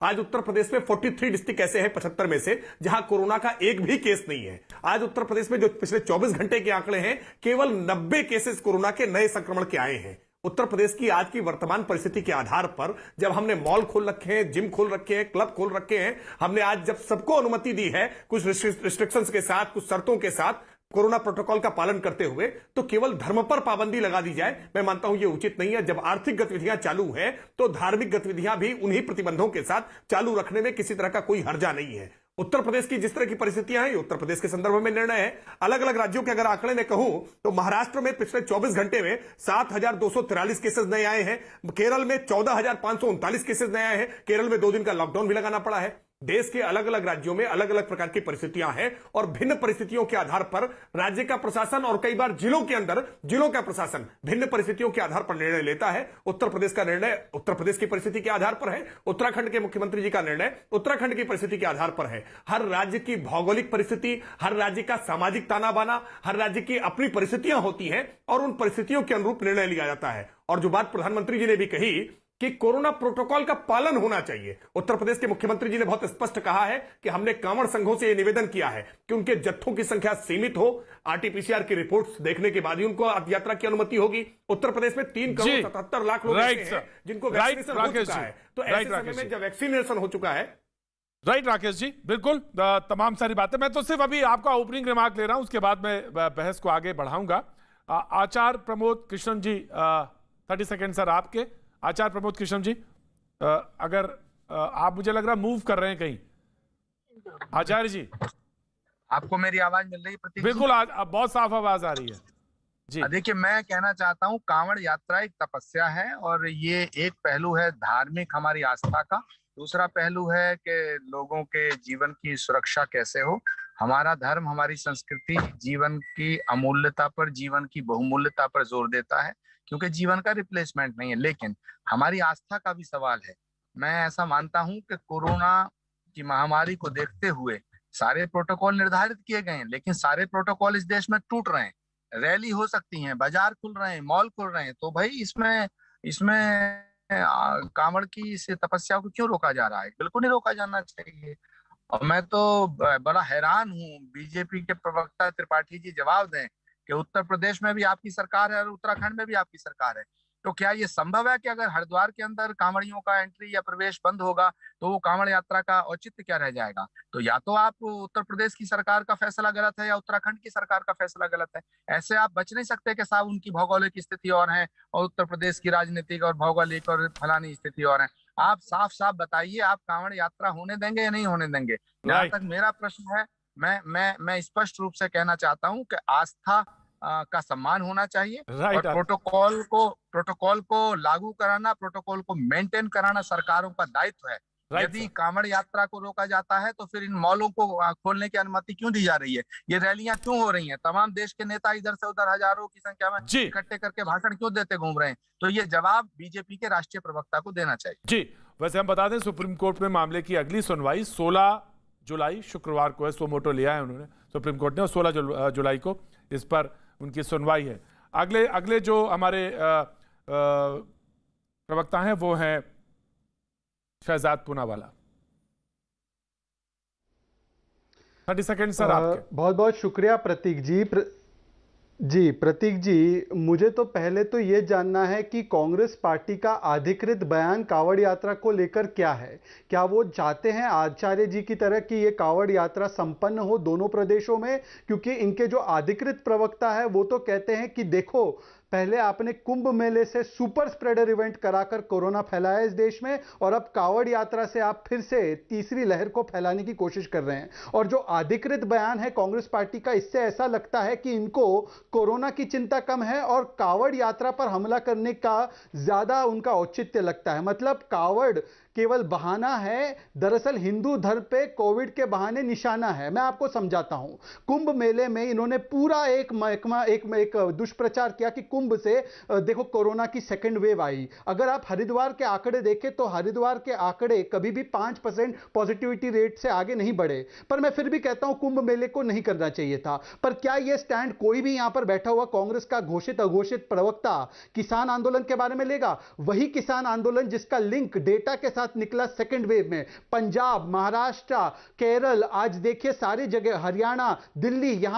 आज उत्तर प्रदेश में 43 डिस्ट्रिक्ट ऐसे हैं 75 में से जहां कोरोना का एक भी केस नहीं है। आज उत्तर प्रदेश में जो पिछले 24 घंटे के आंकड़े हैं, केवल 90 केसेस कोरोना के नए संक्रमण के आए हैं। उत्तर प्रदेश की आज की वर्तमान परिस्थिति के आधार पर जब हमने मॉल खोल रखे हैं, जिम खोल रखे हैं, क्लब खोल रखे हैं, हमने आज जब सबको अनुमति दी है कुछ रिस्ट्रिक्शंस के साथ, कुछ शर्तों के साथ, कोरोना प्रोटोकॉल का पालन करते हुए, तो केवल धर्म पर पाबंदी लगा दी जाए, मैं मानता हूं यह उचित नहीं है। जब आर्थिक गतिविधियां चालू है तो धार्मिक गतिविधियां भी उन्हीं प्रतिबंधों के साथ चालू रखने में किसी तरह का कोई हर्जा नहीं है। उत्तर प्रदेश की जिस तरह की परिस्थितियां हैं, उत्तर प्रदेश के संदर्भ में निर्णय है। अलग अलग राज्यों के अगर आंकड़े में कहूं तो महाराष्ट्र में पिछले 24 घंटे में 7,243 केसेस नए आए हैं। केरल में 14,539 केसेस नए आए हैं। केरल में 2 दिन का लॉकडाउन भी लगाना पड़ा है। देश के अलग अलग राज्यों में अलग अलग प्रकार की परिस्थितियां हैं और भिन्न परिस्थितियों के आधार पर राज्य का प्रशासन और कई बार जिलों के अंदर जिलों का प्रशासन भिन्न परिस्थितियों के आधार पर निर्णय लेता है। उत्तर प्रदेश का निर्णय उत्तर प्रदेश की परिस्थिति के आधार पर है। उत्तराखंड के मुख्यमंत्री जी का निर्णय उत्तराखंड की परिस्थिति के आधार पर है। हर राज्य की भौगोलिक परिस्थिति, हर राज्य का सामाजिक ताना बाना, हर राज्य की अपनी परिस्थितियां होती हैं और उन परिस्थितियों के अनुरूप निर्णय लिया जाता है। और जो बात प्रधानमंत्री जी ने भी कही कि कोरोना प्रोटोकॉल का पालन होना चाहिए, उत्तर प्रदेश के मुख्यमंत्री जी ने बहुत स्पष्ट कहा है कि हमने कांवड़ संघों से यह निवेदन किया है कि उनके जत्थों की संख्या सीमित हो। आरटीपीसीआर की रिपोर्ट्स देखने के बाद ही उनको यात्रा की अनुमति होगी। उत्तर प्रदेश में 3 करोड़ 77 लाख लोग ऐसे हैं जिनको वैक्सीनेशन हो चुका है। तो ऐसे समय में जब वैक्सीनेशन हो चुका है। राइट राकेश जी, बिल्कुल तमाम सारी बातें। मैं तो सिर्फ अभी आपका ओपनिंग रिमार्क ले रहा हूं, उसके बाद मैं बहस को आगे बढ़ाऊंगा। आचार्य प्रमोद कृष्ण जी, 30 सेकेंड सर आपके। आचार्य प्रमोद कृष्ण जी, अगर आप, मुझे लग रहा है मूव कर रहे हैं कहीं। आचार्य जी, आपको मेरी आवाज मिल रही है प्रतीक? बिल्कुल, आज बहुत साफ आवाज आ रही है जी। देखिए, मैं कहना चाहता हूँ कांवड़ यात्रा एक तपस्या है और ये एक पहलू है धार्मिक हमारी आस्था का। दूसरा पहलू है कि लोगों के जीवन की सुरक्षा कैसे हो। हमारा धर्म, हमारी संस्कृति जीवन की अमूल्यता पर, जीवन की बहुमूल्यता पर जोर देता है, क्योंकि जीवन का रिप्लेसमेंट नहीं है। लेकिन हमारी आस्था का भी सवाल है। मैं ऐसा मानता हूं कि कोरोना की महामारी को देखते हुए सारे प्रोटोकॉल निर्धारित किए गए हैं, लेकिन सारे प्रोटोकॉल इस देश में टूट रहे हैं। रैली हो सकती है, बाजार खुल रहे हैं, मॉल खुल रहे हैं, तो भाई इसमें इसमें कांवड़ की इस तपस्या को क्यों रोका जा रहा है? बिल्कुल नहीं रोका जाना चाहिए। और मैं तो बड़ा हैरान हूँ, बीजेपी के प्रवक्ता त्रिपाठी जी जवाब दें कि उत्तर प्रदेश में भी आपकी सरकार है और उत्तराखंड में भी आपकी सरकार है। तो क्या ये संभव है कि अगर हरिद्वार के अंदर कांवड़ियों का एंट्री या प्रवेश बंद होगा तो वो कांवड़ यात्रा का औचित्य क्या रह जाएगा? तो या तो आप उत्तर प्रदेश की सरकार का फैसला गलत है या उत्तराखंड की सरकार का फैसला गलत है। ऐसे आप बच नहीं सकते कि साहब उनकी भौगोलिक स्थिति और है और उत्तर प्रदेश की राजनीतिक और भौगोलिक और फलानी स्थिति और है। आप साफ साफ बताइए, आप कांवड़ यात्रा होने देंगे या नहीं होने देंगे? जहां तक मेरा प्रश्न है, मैं स्पष्ट रूप से कहना चाहता हूँ कि आस्था का सम्मान होना चाहिए और प्रोटोकॉल को लागू कराना, प्रोटोकॉल को मेंटेन कराना सरकारों का दायित्व है। यदि कांवड़ यात्रा को रोका जाता है तो फिर इन मॉलों को खोलने की अनुमति क्यों दी जा रही है? ये रैलियां क्यों हो रही हैं? तमाम देश के नेता इधर से उधर हजारों की संख्या में इकट्ठे करके भाषण क्यों देते घूम रहे हैं? तो ये जवाब बीजेपी के राष्ट्रीय प्रवक्ता को देना चाहिए। जी, वैसे हम बता दें, सुप्रीम कोर्ट में मामले की अगली सुनवाई 16 जुलाई शुक्रवार को है। सो मोटो लिया है उन्होंने सुप्रीम कोर्ट ने, और 16 जुलाई को इस पर उनकी सुनवाई है। अगले जो हमारे प्रवक्ता हैं वो हैं शहजाद पूनावाला। 30 सेकेंड सर आपके। बहुत बहुत शुक्रिया प्रतीक जी। जी प्रतीक जी, मुझे तो पहले तो ये जानना है कि कांग्रेस पार्टी का अधिकृत बयान कांवड़ यात्रा को लेकर क्या है? क्या वो चाहते हैं आचार्य जी की तरह कि ये कांवड़ यात्रा संपन्न हो दोनों प्रदेशों में? क्योंकि इनके जो अधिकृत प्रवक्ता है वो तो कहते हैं कि देखो, पहले आपने कुंभ मेले से सुपर स्प्रेडर इवेंट कराकर कोरोना फैलाया इस देश में, और अब कांवड़ यात्रा से आप फिर से तीसरी लहर को फैलाने की कोशिश कर रहे हैं। और जो अधिकृत बयान है कांग्रेस पार्टी का, इससे ऐसा लगता है कि इनको कोरोना की चिंता कम है और कांवड़ यात्रा पर हमला करने का ज्यादा उनका औचित्य लगता है। मतलब कांवड़ केवल बहाना है, दरअसल हिंदू धर्म पे कोविड के बहाने निशाना है। मैं आपको समझाता हूं। कुंभ मेले में इन्होंने पूरा एक दुष्प्रचार किया कि कुंभ से देखो कोरोना की सेकंड वेव आई। अगर आप हरिद्वार के आंकड़े देखें तो हरिद्वार के आंकड़े कभी भी 5% पॉजिटिविटी रेट से आगे नहीं बढ़े। पर मैं फिर भी कहता हूं कुंभ मेले को नहीं करना चाहिए था। पर क्या यह स्टैंड कोई भी यहां पर बैठा हुआ कांग्रेस का घोषित अघोषित प्रवक्ता किसान आंदोलन के बारे में लेगा? वही किसान आंदोलन जिसका लिंक डेटा के साथ निकला सेकेंड वेव में। पंजाब, महाराष्ट्र, केरल, आज देखिए सारी जगह, हरियाणा, दिल्ली, यहां